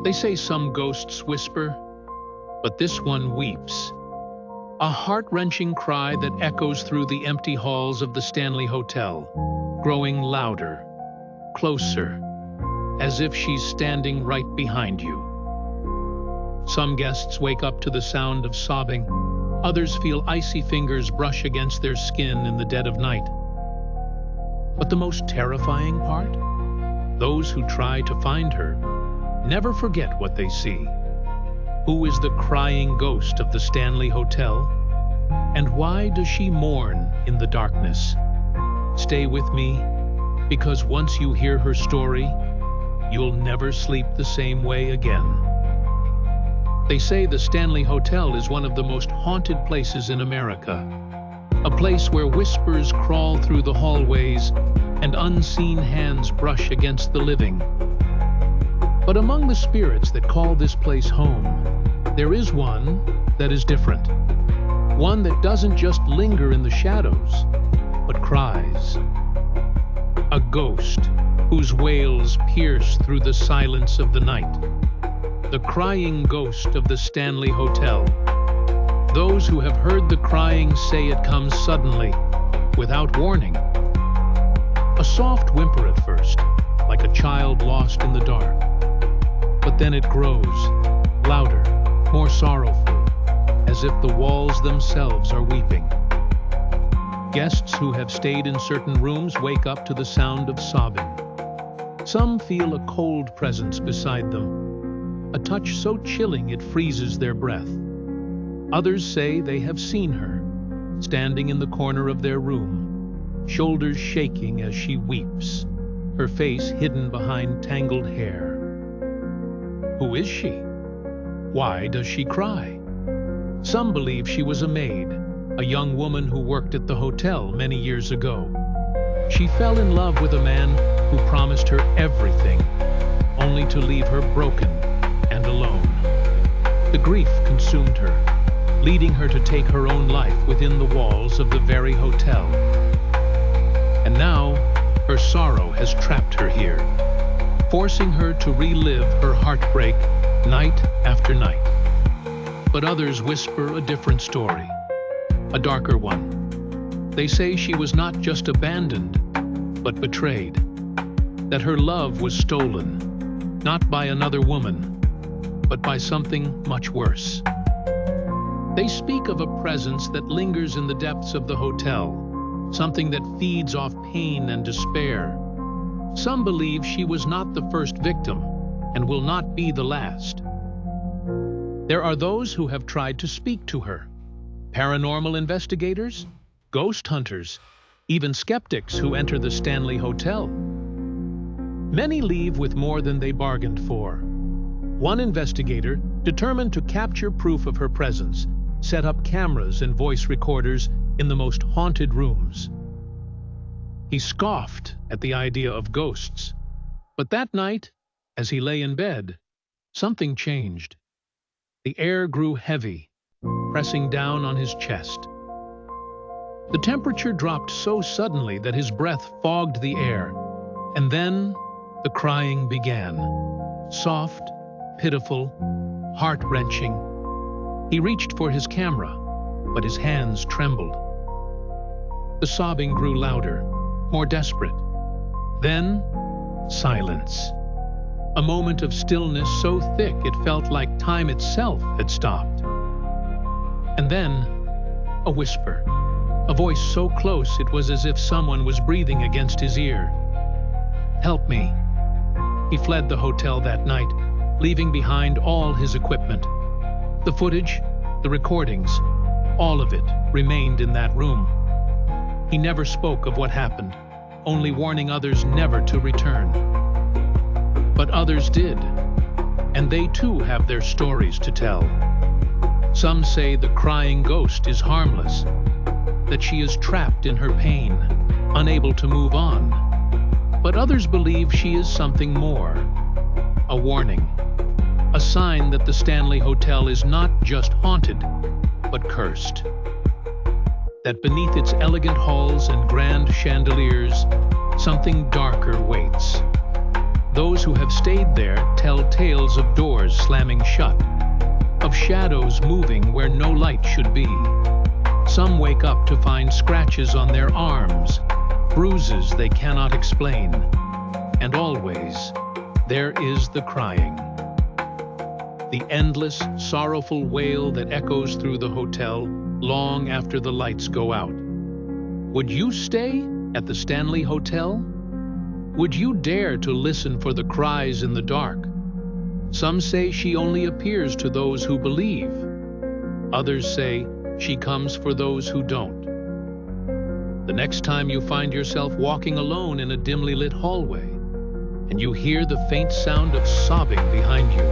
They say some ghosts whisper, but this one weeps. A heart-wrenching cry that echoes through the empty halls of the Stanley Hotel, growing louder, closer, as if she's standing right behind you. Some guests wake up to the sound of sobbing. Others feel icy fingers brush against their skin in the dead of night. But the most terrifying part? Those who try to find her never forget what they see. Who is the crying ghost of the Stanley Hotel? And why does she mourn in the darkness? Stay with me, because once you hear her story, you'll never sleep the same way again. They say the Stanley Hotel is one of the most haunted places in America. A place where whispers crawl through the hallways and unseen hands brush against the living. But among the spirits that call this place home, there is one that is different. One that doesn't just linger in the shadows, but cries. A ghost whose wails pierce through the silence of the night. The crying ghost of the Stanley Hotel. Those who have heard the crying say it comes suddenly, without warning. A soft whimper at first, like a child lost in the dark. But then it grows, louder, more sorrowful, as if the walls themselves are weeping. Guests who have stayed in certain rooms wake up to the sound of sobbing. Some feel a cold presence beside them, a touch so chilling it freezes their breath. Others say they have seen her, standing in the corner of their room, shoulders shaking as she weeps, her face hidden behind tangled hair. Who is she? Why does she cry? Some believe she was a maid, a young woman who worked at the hotel many years ago. She fell in love with a man who promised her everything, only to leave her broken and alone. The grief consumed her, leading her to take her own life within the walls of the very hotel. And now, her sorrow has trapped her here, forcing her to relive her heartbreak night after night. But others whisper a different story, a darker one. They say she was not just abandoned, but betrayed. That her love was stolen, not by another woman, but by something much worse. They speak of a presence that lingers in the depths of the hotel, something that feeds off pain and despair. Some believe she was not the first victim and will not be the last. There are those who have tried to speak to her. Paranormal investigators, ghost hunters, even skeptics who enter the Stanley Hotel. Many leave with more than they bargained for. One investigator, determined to capture proof of her presence, set up cameras and voice recorders in the most haunted rooms. He scoffed at the idea of ghosts. But that night, as he lay in bed, something changed. The air grew heavy, pressing down on his chest. The temperature dropped so suddenly that his breath fogged the air, and then the crying began. Soft, pitiful, heart-wrenching. He reached for his camera, but his hands trembled. The sobbing grew louder, more desperate. Then, silence. A moment of stillness so thick it felt like time itself had stopped. And then, a whisper. A voice so close it was as if someone was breathing against his ear. "Help me." He fled the hotel that night, leaving behind all his equipment. The footage, the recordings, all of it remained in that room. He never spoke of what happened, only warning others never to return. But others did, and they too have their stories to tell. Some say the crying ghost is harmless, that she is trapped in her pain, unable to move on. But others believe she is something more, a warning, a sign that the Stanley Hotel is not just haunted, but cursed. That beneath its elegant halls and grand chandeliers, something darker waits. Those who have stayed there tell tales of doors slamming shut, of shadows moving where no light should be. Some wake up to find scratches on their arms, bruises they cannot explain. And always, there is the crying. The endless, sorrowful wail that echoes through the hotel long after the lights go out. Would you stay at the Stanley Hotel? Would you dare to listen for the cries in the dark? Some say she only appears to those who believe. Others say she comes for those who don't. The next time you find yourself walking alone in a dimly lit hallway, and you hear the faint sound of sobbing behind you,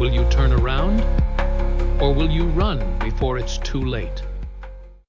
will you turn around, or will you run before it's too late?